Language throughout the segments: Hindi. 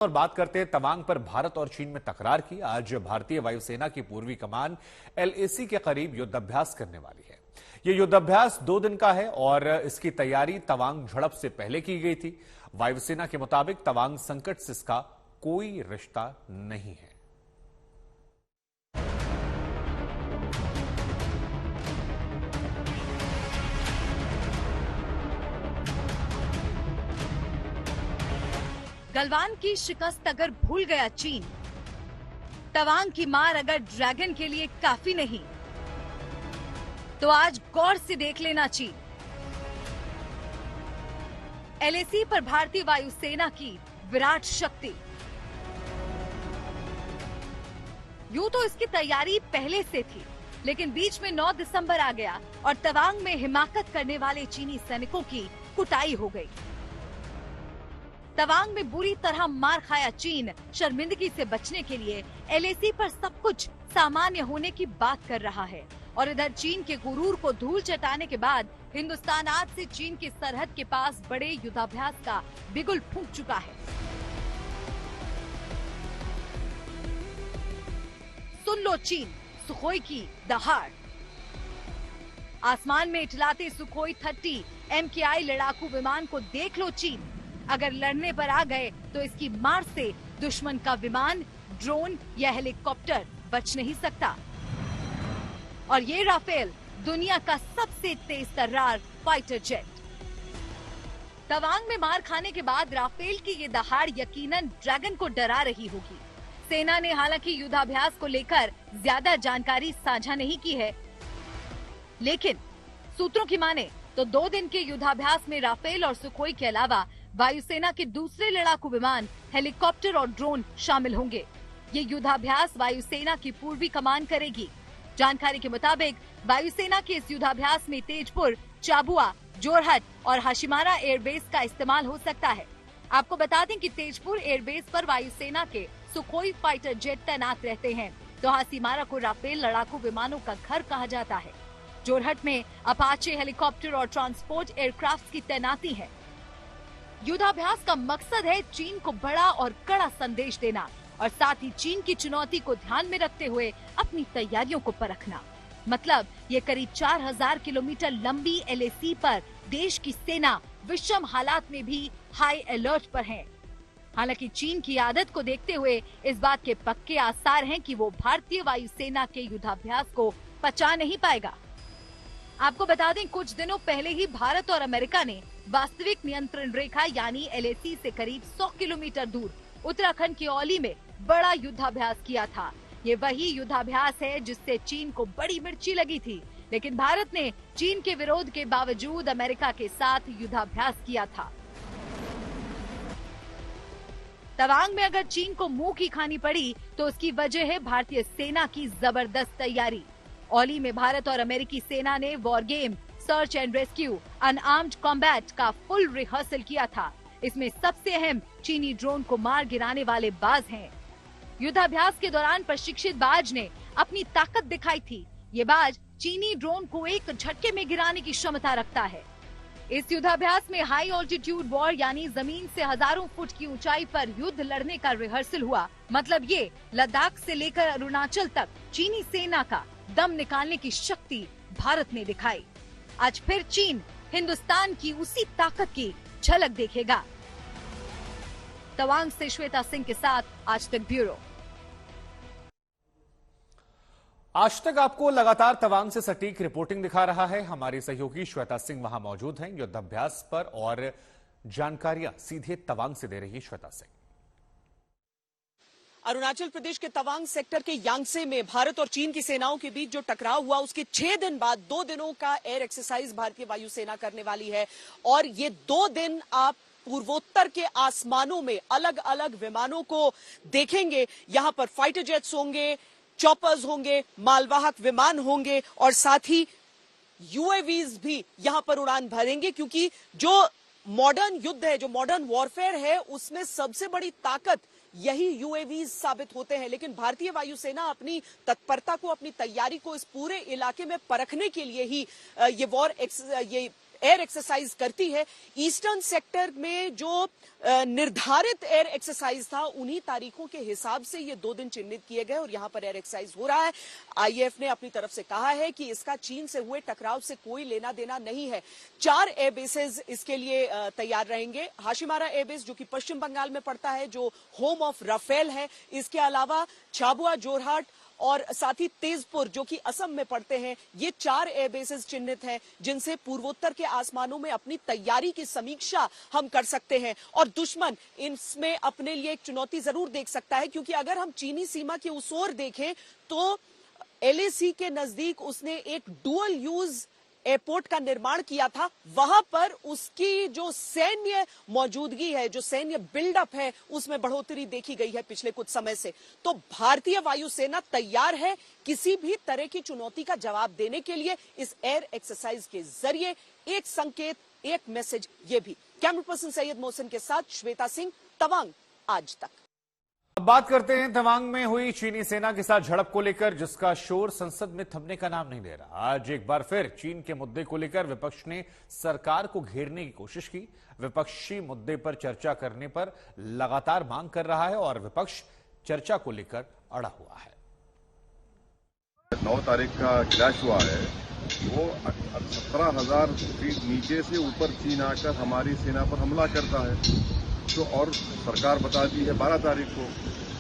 और बात करते हैं तवांग पर भारत और चीन में तकरार की। आज भारतीय वायुसेना की पूर्वी कमान एलएसी के करीब युद्धाभ्यास करने वाली है। यह युद्धाभ्यास 2 दिन का है और इसकी तैयारी तवांग झड़प से पहले की गई थी। वायुसेना के मुताबिक तवांग संकट से इसका कोई रिश्ता नहीं है। गलवान की शिकस्त अगर भूल गया चीन, तवांग की मार अगर ड्रैगन के लिए काफी नहीं, तो आज गौर से देख लेना चीन। एलएसी पर भारतीय वायुसेना की विराट शक्ति। यूं तो इसकी तैयारी पहले से थी, लेकिन बीच में 9 दिसंबर आ गया और तवांग में हिमाकत करने वाले चीनी सैनिकों की कुटाई हो गई। तवांग में बुरी तरह मार खाया चीन शर्मिंदगी से बचने के लिए एलएसी पर सब कुछ सामान्य होने की बात कर रहा है और इधर चीन के गुरूर को धूल चटाने के बाद हिंदुस्तान आज से चीन की सरहद के पास बड़े युद्धाभ्यास का बिगुल फूंक चुका है। सुन लो चीन, सुखोई की दहाड़। आसमान में इठलाते सुखोई 30 MKI लड़ाकू विमान को देख लो चीन। अगर लड़ने पर आ गए तो इसकी मार से दुश्मन का विमान, ड्रोन या हेलीकॉप्टर बच नहीं सकता। और ये राफेल दुनिया का सबसे तेज तर्रार फाइटर जेट। तवांग में मार खाने के बाद राफेल की ये दहाड़ यकीनन ड्रैगन को डरा रही होगी। सेना ने हालांकि युद्धाभ्यास को लेकर ज्यादा जानकारी साझा नहीं की है, लेकिन सूत्रों की माने तो 2 दिन के युद्धाभ्यास में राफेल और सुखोई के अलावा वायुसेना के दूसरे लड़ाकू विमान, हेलीकॉप्टर और ड्रोन शामिल होंगे। ये युद्धाभ्यास वायुसेना की पूर्वी कमान करेगी। जानकारी के मुताबिक वायुसेना के इस युद्धाभ्यास में तेजपुर, चाबुआ, जोरहट और हाशिमारा एयरबेस का इस्तेमाल हो सकता है। आपको बता दें कि तेजपुर एयरबेस पर वायुसेना के सुखोई फाइटर जेट तैनात रहते हैं, तो हाशिमारा को राफेल लड़ाकू विमानों का घर कहा जाता है। जोरहट में अपाचे हेलीकॉप्टर और ट्रांसपोर्ट एयरक्राफ्ट की तैनाती है। युद्धाभ्यास का मकसद है चीन को बड़ा और कड़ा संदेश देना और साथ ही चीन की चुनौती को ध्यान में रखते हुए अपनी तैयारियों को परखना। मतलब ये करीब 4000 किलोमीटर लंबी एलएसी पर देश की सेना विषम हालात में भी हाई अलर्ट पर है। हालांकि चीन की आदत को देखते हुए इस बात के पक्के आसार हैं कि वो भारतीय वायुसेना के युद्धाभ्यास को पचा नहीं पाएगा। आपको बता दें, कुछ दिनों पहले ही भारत और अमेरिका ने वास्तविक नियंत्रण रेखा यानी एलएसी से करीब 100 किलोमीटर दूर उत्तराखंड के औली में बड़ा युद्धाभ्यास किया था। ये वही युद्धाभ्यास है जिससे चीन को बड़ी मिर्ची लगी थी, लेकिन भारत ने चीन के विरोध के बावजूद अमेरिका के साथ युद्धाभ्यास किया था। तवांग में अगर चीन को मुंह की खानी पड़ी तो उसकी वजह है भारतीय सेना की जबरदस्त तैयारी। औली में भारत और अमेरिकी सेना ने war game, search and rescue, unarmoured combat का फुल रिहर्सल किया था। इसमें सबसे अहम चीनी ड्रोन को मार गिराने वाले बाज हैं। युद्धाभ्यास के दौरान प्रशिक्षित बाज ने अपनी ताकत दिखाई थी। ये बाज चीनी ड्रोन को एक झटके में गिराने की क्षमता रखता है। इस युद्धाभ्यास में हाई ऑल्टीट्यूड वॉर यानी जमीन से हजारों फुट की ऊंचाई पर युद्ध लड़ने का रिहर्सल हुआ। मतलब ये लद्दाख से लेकर अरुणाचल तक चीनी सेना का दम निकालने की शक्ति भारत ने दिखाई। आज फिर चीन हिंदुस्तान की उसी ताकत की झलक देखेगा। तवांग से श्वेता सिंह के साथ आज तक ब्यूरो। आज तक आपको लगातार तवांग से सटीक रिपोर्टिंग दिखा रहा है हमारी सहयोगी श्वेता सिंह। वहां मौजूद हैं युद्धाभ्यास पर और जानकारियां सीधे तवांग से दे रही है श्वेता सिंह। अरुणाचल प्रदेश के तवांग सेक्टर के यांगसे में भारत और चीन की सेनाओं के बीच जो टकराव हुआ, उसके 6 दिन बाद 2 दिनों का एयर एक्सरसाइज भारतीय वायुसेना करने वाली है। और ये 2 दिन आप पूर्वोत्तर के आसमानों में अलग अलग विमानों को देखेंगे। यहां पर फाइटर जेट्स होंगे, चॉपर्स होंगे, मालवाहक विमान होंगे और साथ ही यूएवीज भी यहां पर उड़ान भरेंगे, क्योंकि जो मॉडर्न युद्ध है, जो मॉडर्न वॉरफेयर है, उसमें सबसे बड़ी ताकत यही यूएवी साबित होते हैं। लेकिन भारतीय वायुसेना अपनी तत्परता को, अपनी तैयारी को इस पूरे इलाके में परखने के लिए ही ये एयर एक्सरसाइज करती है। ईस्टर्न सेक्टर में जो निर्धारित एयर एक्सरसाइज था उन्हीं तारीखों के हिसाब से ये 2 दिन चिन्हित किए गए और यहां पर एयर एक्सरसाइज हो रहा है। आईएएफ ने अपनी तरफ से कहा है कि इसका चीन से हुए टकराव से कोई लेना देना नहीं है। 4 एयर बेसेस इसके लिए तैयार रहेंगे। हाशिमारा एयरबेस जो कि पश्चिम बंगाल में पड़ता है, जो होम ऑफ राफेल है। इसके अलावा झाबुआ, जोरहाट और साथ ही तेजपुर जो कि असम में पड़ते हैं। ये 4 एयरबेसेस चिन्हित हैं जिनसे पूर्वोत्तर के आसमानों में अपनी तैयारी की समीक्षा हम कर सकते हैं। और दुश्मन इसमें अपने लिए एक चुनौती जरूर देख सकता है, क्योंकि अगर हम चीनी सीमा की उस ओर देखें तो एलएसी के नजदीक उसने एक डुअल यूज एयरपोर्ट का निर्माण किया था। वहां पर उसकी जो सैन्य मौजूदगी है, जो सैन्य बिल्डअप है, उसमें बढ़ोतरी देखी गई है पिछले कुछ समय से। तो भारतीय वायुसेना तैयार है किसी भी तरह की चुनौती का जवाब देने के लिए। इस एयर एक्सरसाइज के जरिए एक संकेत, एक मैसेज ये भी। कैमरा पर्सन सैयद मोहसिन के साथ श्वेता सिंह, तवांग आज तक। अब बात करते हैं तवांग में हुई चीनी सेना के साथ झड़प को लेकर, जिसका शोर संसद में थमने का नाम नहीं ले रहा। आज एक बार फिर चीन के मुद्दे को लेकर विपक्ष ने सरकार को घेरने की कोशिश की। विपक्षी मुद्दे पर चर्चा करने पर लगातार मांग कर रहा है और विपक्ष चर्चा को लेकर अड़ा हुआ है। 9 तारीख का क्रैश हुआ है, वो 17,000 फीट नीचे से ऊपर चीन आकर हमारी सेना पर हमला करता है। तो और सरकार बताती है 12 तारीख को।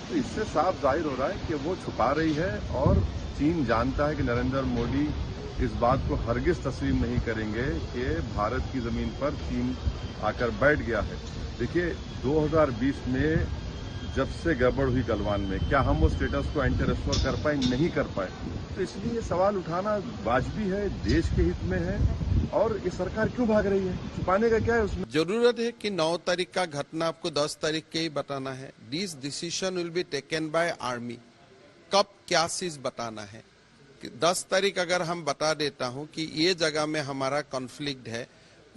तो इससे साफ जाहिर हो रहा है कि वो छुपा रही है और चीन जानता है कि नरेंद्र मोदी इस बात को हरगिज तस्लीम नहीं करेंगे कि भारत की जमीन पर चीन आकर बैठ गया है। देखिए 2020 में जब से गड़बड़ हुई गलवान में, क्या हम वो स्टेटस को एंटी रेस्टोर कर पाए? नहीं कर पाए। तो इसलिए ये सवाल उठाना वाजिबी है, देश के हित में है। और ये सरकार क्यों भाग रही है? छुपाने का क्या है उसमें? जरूरत है कि 9 तारीख का घटना आपको 10 तारीख के ही बताना है। This decision will be taken by army. कब क्या चीज बताना है? 10 तारीख अगर हम बता देता हूं कि ये जगह में हमारा कॉन्फ्लिक्ट है,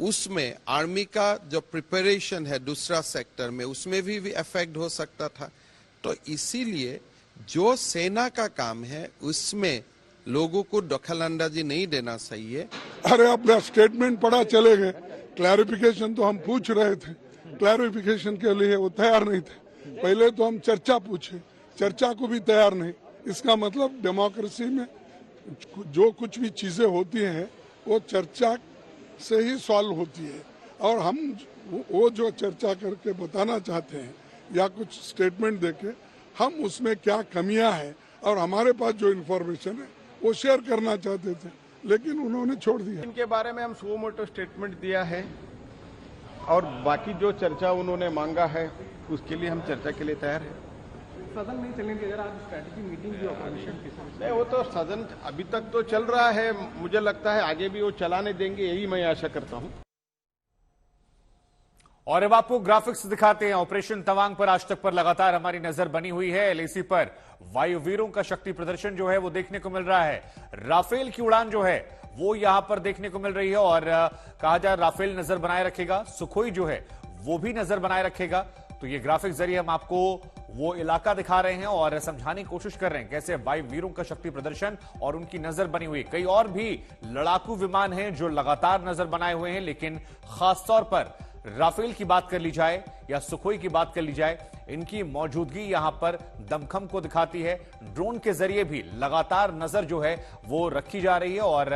उसमें आर्मी का जो प्रिपरेशन है दूसरा सेक्टर में, उसमें भी इफेक्ट हो सकता था। तो इसीलिए जो सेना का काम है उसमें लोगों को दखलंदाजी नहीं देना चाहिए। अरे अपना स्टेटमेंट पढ़ा चले गए, क्लैरिफिकेशन तो हम पूछ रहे थे, क्लैरिफिकेशन के लिए वो तैयार नहीं थे। पहले तो हम चर्चा पूछे, चर्चा को भी तैयार नहीं। इसका मतलब डेमोक्रेसी में जो कुछ भी चीजें होती हैं वो चर्चा से ही सॉल्व होती है। और हम वो जो चर्चा करके बताना चाहते हैं या कुछ स्टेटमेंट देके हम उसमें क्या कमियां हैं और हमारे पास जो इन्फॉर्मेशन है वो शेयर करना चाहते थे, लेकिन उन्होंने छोड़ दिया। इनके बारे में हम सुओ मोटो स्टेटमेंट दिया है और बाकी जो चर्चा उन्होंने मांगा है उसके लिए हम चर्चा के लिए तैयार हैं। सदन नहीं चलेंगे अगर आज स्ट्रैटेजी मीटिंग भी ऑपोजिशन के साथ? नहीं, वो तो सदन अभी तक तो चल रहा है, मुझे लगता है आगे भी वो चलाने देंगे, यही मैं आशा करता हूं। और अब आपको ग्राफिक्स दिखाते हैं। ऑपरेशन तवांग पर आज तक पर लगातार हमारी नजर बनी हुई है। एलएसी पर वायुवीरों का शक्ति प्रदर्शन जो है वो देखने को मिल रहा है। राफेल की उड़ान जो है वो यहां पर देखने को मिल रही है और कहा जाए राफेल नजर बनाए रखेगा, सुखोई जो है वो भी नजर बनाए रखेगा। तो ये ग्राफिक्स जरिए हम आपको वो इलाका दिखा रहे हैं और समझाने की कोशिश कर रहे हैं कैसे वायुवीरों का शक्ति प्रदर्शन और उनकी नजर बनी हुई। कई और भी लड़ाकू विमान हैं जो लगातार नजर बनाए हुए हैं, लेकिन खासतौर पर राफेल की बात कर ली जाए या सुखोई की बात कर ली जाए, इनकी मौजूदगी यहां पर दमखम को दिखाती है। ड्रोन के जरिए भी लगातार नजर जो है वो रखी जा रही है और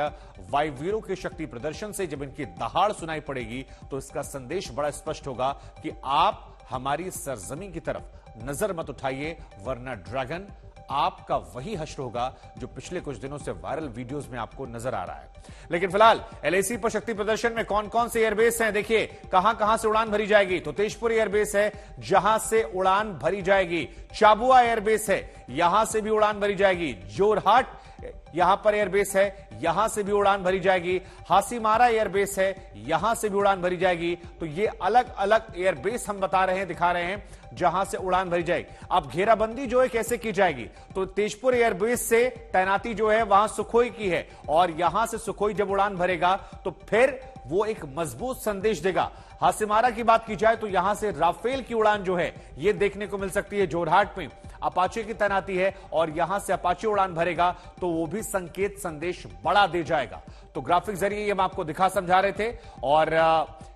वायुवीरों के शक्ति प्रदर्शन से जब इनकी दहाड़ सुनाई पड़ेगी तो इसका संदेश बड़ा स्पष्ट होगा कि आप हमारी सरजमीन की तरफ नजर मत उठाइए, वरना ड्रैगन आपका वही हश्र होगा जो पिछले कुछ दिनों से वायरल वीडियोस में आपको नजर आ रहा है। लेकिन फिलहाल एलएसी पर शक्ति प्रदर्शन में कौन कौन से एयरबेस हैं, देखिए कहां से उड़ान भरी जाएगी। तो तेजपुर एयरबेस है जहां से उड़ान भरी जाएगी। झाबुआ एयरबेस है, यहां से भी उड़ान भरी जाएगी। जोरहाट यहां पर एयरबेस है, यहां से भी उड़ान भरी जाएगी। हासीमारा एयरबेस है, यहां से भी उड़ान भरी जाएगी। तो ये अलग अलग एयरबेस हम बता रहे हैं, दिखा रहे हैं जहां से उड़ान भरी जाएगी। अब घेराबंदी जो है कैसे की जाएगी, तो तेजपुर एयरबेस से तैनाती जो है वहां सुखोई की है और यहां से सुखोई जब उड़ान भरेगा तो फिर वो एक मजबूत संदेश देगा। हासिमारा की बात की जाए तो यहां से राफेल की उड़ान जो है ये देखने को मिल सकती है। जोरहाट में अपाचे की तैनाती है और यहां से अपाचे उड़ान भरेगा तो वो भी संकेत संदेश बड़ा दे जाएगा। तो ग्राफिक जरिए ये हम आपको दिखा समझा रहे थे। और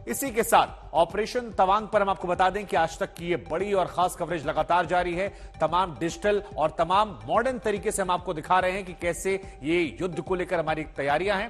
इसी के साथ ऑपरेशन तवांग पर हम आपको बता दें कि आज तक की ये बड़ी और खास कवरेज लगातार जारी है। तमाम डिजिटल और तमाम मॉडर्न तरीके से हम आपको दिखा रहे हैं कि कैसे ये युद्ध को लेकर हमारी तैयारियां हैं।